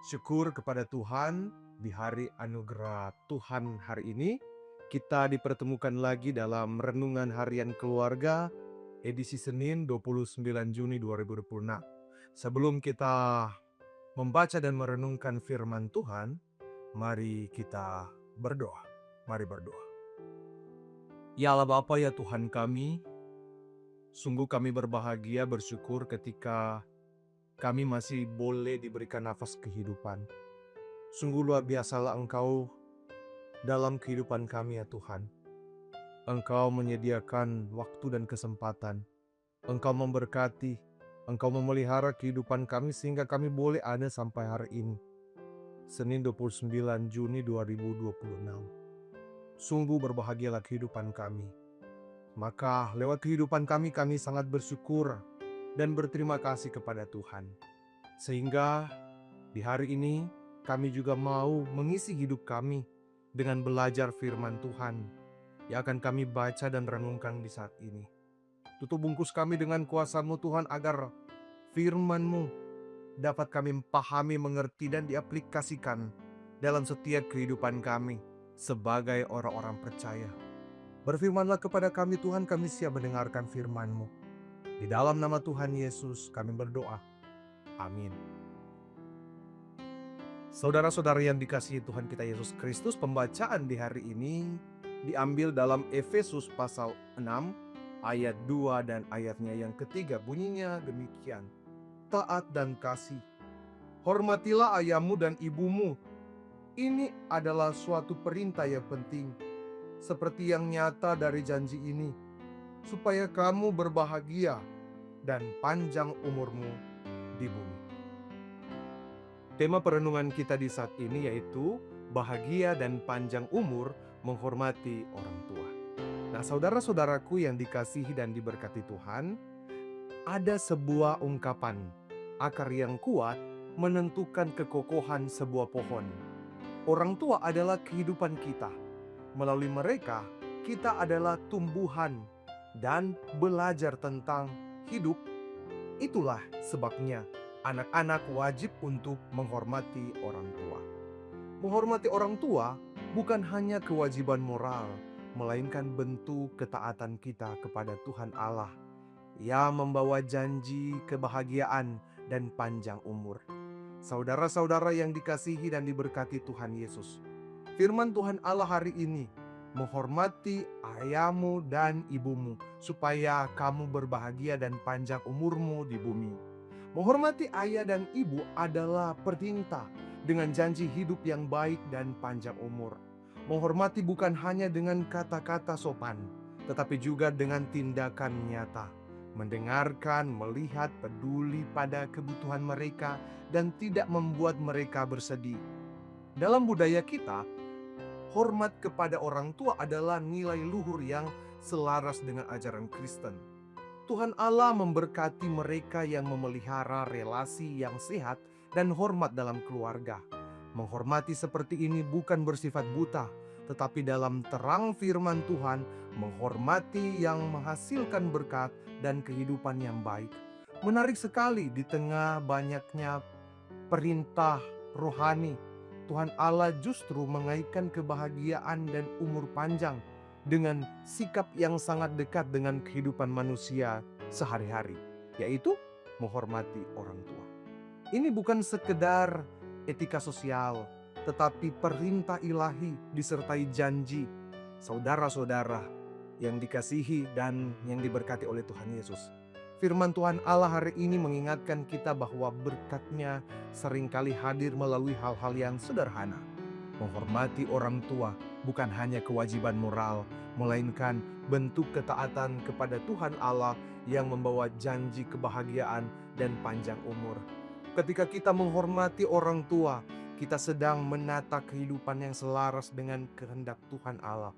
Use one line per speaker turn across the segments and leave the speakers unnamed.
Syukur kepada Tuhan di hari anugerah Tuhan hari ini. Kita dipertemukan lagi dalam Renungan Harian Keluarga edisi Senin 29 Juni 2026. Sebelum kita membaca dan merenungkan firman Tuhan, mari kita berdoa. Mari berdoa. Ya Allah Bapa, ya Tuhan kami, sungguh kami berbahagia bersyukur ketika kami masih boleh diberikan nafas kehidupan. Sungguh luar biasalah Engkau dalam kehidupan kami ya Tuhan. Engkau menyediakan waktu dan kesempatan. Engkau memberkati, Engkau memelihara kehidupan kami sehingga kami boleh ada sampai hari ini. Senin 29 Juni 2026. Sungguh berbahagialah kehidupan kami. Maka lewat kehidupan kami sangat bersyukur dan berterima kasih kepada Tuhan. Sehingga di hari ini kami juga mau mengisi hidup kami dengan belajar firman Tuhan yang akan kami baca dan renungkan di saat ini. Tutup bungkus kami dengan kuasa-Mu Tuhan agar firman-Mu dapat kami pahami, mengerti dan diaplikasikan dalam setiap kehidupan kami sebagai orang-orang percaya. Berfirmanlah kepada kami Tuhan, kami siap mendengarkan firman-Mu. Di dalam nama Tuhan Yesus kami berdoa. Amin. Saudara-saudara yang dikasihi Tuhan kita Yesus Kristus, pembacaan di hari ini diambil dalam Efesus pasal 6 ayat 2 dan ayatnya yang ketiga. Bunyinya demikian: taat dan kasih. Hormatilah ayahmu dan ibumu. Ini adalah suatu perintah yang penting, seperti yang nyata dari janji ini, supaya kamu berbahagia dan panjang umurmu di bumi. Tema perenungan kita di saat ini yaitu bahagia dan panjang umur menghormati orang tua. Nah, saudara-saudaraku yang dikasihi dan diberkati Tuhan, ada sebuah ungkapan, akar yang kuat menentukan kekokohan sebuah pohon. Orang tua adalah kehidupan kita. Melalui mereka, kita adalah tumbuhan dan belajar tentang hidup. Itulah sebabnya anak-anak wajib untuk menghormati orang tua. Menghormati orang tua bukan hanya kewajiban moral, melainkan bentuk ketaatan kita kepada Tuhan Allah yang membawa janji kebahagiaan dan panjang umur. Saudara-saudara yang dikasihi dan diberkati Tuhan Yesus, firman Tuhan Allah hari ini, menghormati ayahmu dan ibumu supaya kamu berbahagia dan panjang umurmu di bumi. Menghormati ayah dan ibu adalah perintah dengan janji hidup yang baik dan panjang umur. Menghormati bukan hanya dengan kata-kata sopan, tetapi juga dengan tindakan nyata. Mendengarkan, melihat, peduli pada kebutuhan mereka, dan tidak membuat mereka bersedih. Dalam budaya kita, hormat kepada orang tua adalah nilai luhur yang selaras dengan ajaran Kristen. Tuhan Allah memberkati mereka yang memelihara relasi yang sehat dan hormat dalam keluarga. Menghormati seperti ini bukan bersifat buta, tetapi dalam terang firman Tuhan, menghormati yang menghasilkan berkat dan kehidupan yang baik. Menarik sekali di tengah banyaknya perintah rohani, Tuhan Allah justru mengaitkan kebahagiaan dan umur panjang dengan sikap yang sangat dekat dengan kehidupan manusia sehari-hari, yaitu menghormati orang tua. Ini bukan sekedar etika sosial, tetapi perintah ilahi disertai janji. Saudara-saudara yang dikasihi dan yang diberkati oleh Tuhan Yesus, firman Tuhan Allah hari ini mengingatkan kita bahwa berkat-Nya seringkali hadir melalui hal-hal yang sederhana. Menghormati orang tua bukan hanya kewajiban moral, melainkan bentuk ketaatan kepada Tuhan Allah yang membawa janji kebahagiaan dan panjang umur. Ketika kita menghormati orang tua, kita sedang menata kehidupan yang selaras dengan kehendak Tuhan Allah.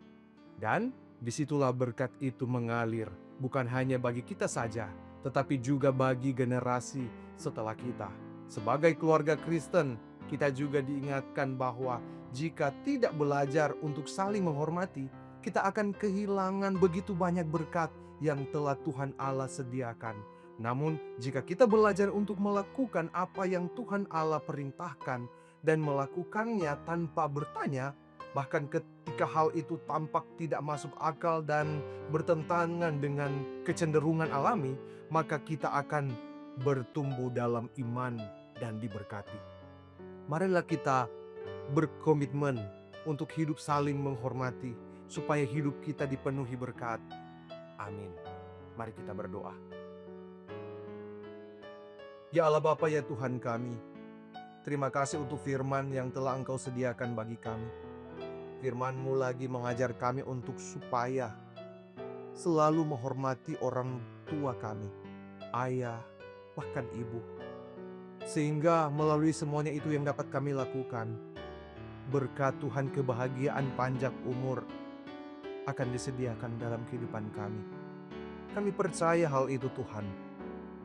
Dan disitulah berkat itu mengalir, bukan hanya bagi kita saja, tetapi juga bagi generasi setelah kita. Sebagai keluarga Kristen, kita juga diingatkan bahwa jika tidak belajar untuk saling menghormati, kita akan kehilangan begitu banyak berkat yang telah Tuhan Allah sediakan. Namun, jika kita belajar untuk melakukan apa yang Tuhan Allah perintahkan dan melakukannya tanpa bertanya, bahkan ketika hal itu tampak tidak masuk akal dan bertentangan dengan kecenderungan alami, maka kita akan bertumbuh dalam iman dan diberkati. Marilah kita berkomitmen untuk hidup saling menghormati, supaya hidup kita dipenuhi berkat. Amin. Mari kita berdoa. Ya Allah Bapa, ya Tuhan kami, terima kasih untuk firman yang telah Engkau sediakan bagi kami. Firman-Mu lagi mengajar kami untuk supaya selalu menghormati orang tua kami, ayah, bahkan ibu. Sehingga melalui semuanya itu yang dapat kami lakukan, berkat Tuhan kebahagiaan panjang umur akan disediakan dalam kehidupan kami. Kami percaya hal itu Tuhan,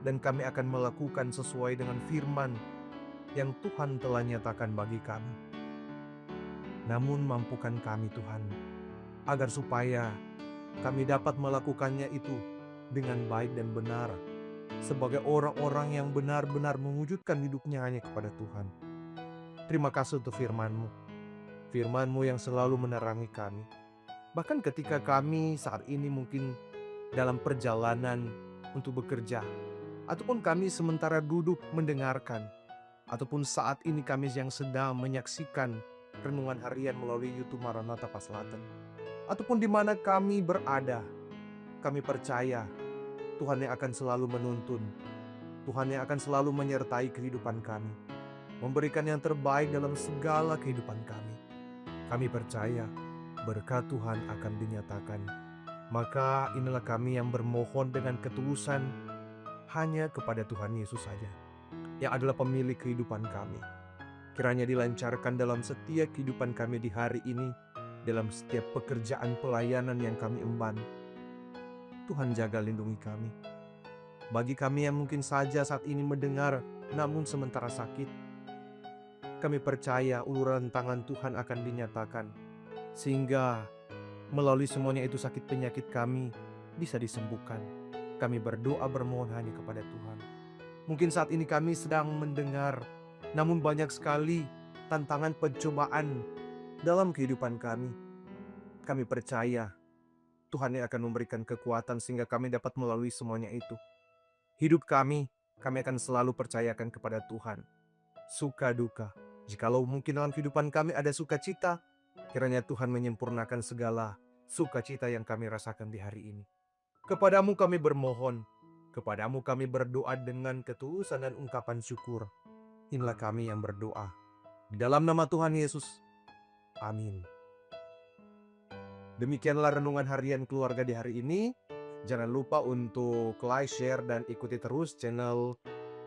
dan kami akan melakukan sesuai dengan firman yang Tuhan telah nyatakan bagi kami. Namun mampukan kami Tuhan, agar supaya kami dapat melakukannya itu dengan baik dan benar, sebagai orang-orang yang benar-benar mewujudkan hidupnya hanya kepada Tuhan. Terima kasih untuk firman-Mu, firman-Mu yang selalu menerangi kami. Bahkan ketika kami saat ini mungkin dalam perjalanan untuk bekerja, ataupun kami sementara duduk mendengarkan, ataupun saat ini kami yang sedang menyaksikan renungan harian melalui YouTube Maranatha Paslatan, ataupun di mana kami berada, kami percaya Tuhan yang akan selalu menuntun, Tuhan yang akan selalu menyertai kehidupan kami, memberikan yang terbaik dalam segala kehidupan kami. Kami percaya berkat Tuhan akan dinyatakan. Maka inilah kami yang bermohon dengan ketulusan hanya kepada Tuhan Yesus saja, yang adalah pemilik kehidupan kami. Kiranya dilancarkan dalam setiap kehidupan kami di hari ini, dalam setiap pekerjaan pelayanan yang kami emban. Tuhan jaga lindungi kami. Bagi kami yang mungkin saja saat ini mendengar namun sementara sakit, kami percaya uluran tangan Tuhan akan dinyatakan, sehingga melalui semuanya itu sakit penyakit kami bisa disembuhkan. Kami berdoa bermohon hanya kepada Tuhan. Mungkin saat ini kami sedang mendengar, namun banyak sekali tantangan pencobaan dalam kehidupan kami. Kami percaya Tuhan yang akan memberikan kekuatan sehingga kami dapat melalui semuanya itu. Hidup kami akan selalu percayakan kepada Tuhan. Suka duka, jikalau mungkin dalam kehidupan kami ada sukacita, kiranya Tuhan menyempurnakan segala sukacita yang kami rasakan di hari ini. Kepadamu kami bermohon, kepadamu kami berdoa dengan ketulusan dan ungkapan syukur. Inilah kami yang berdoa. Di dalam nama Tuhan Yesus. Amin. Demikianlah renungan harian keluarga di hari ini. Jangan lupa untuk like, share, dan ikuti terus channel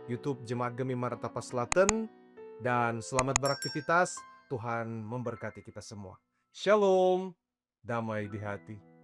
YouTube Jemaat Gemi Maranatha Paslatan. Dan selamat beraktivitas. Tuhan memberkati kita semua. Shalom. Damai di hati.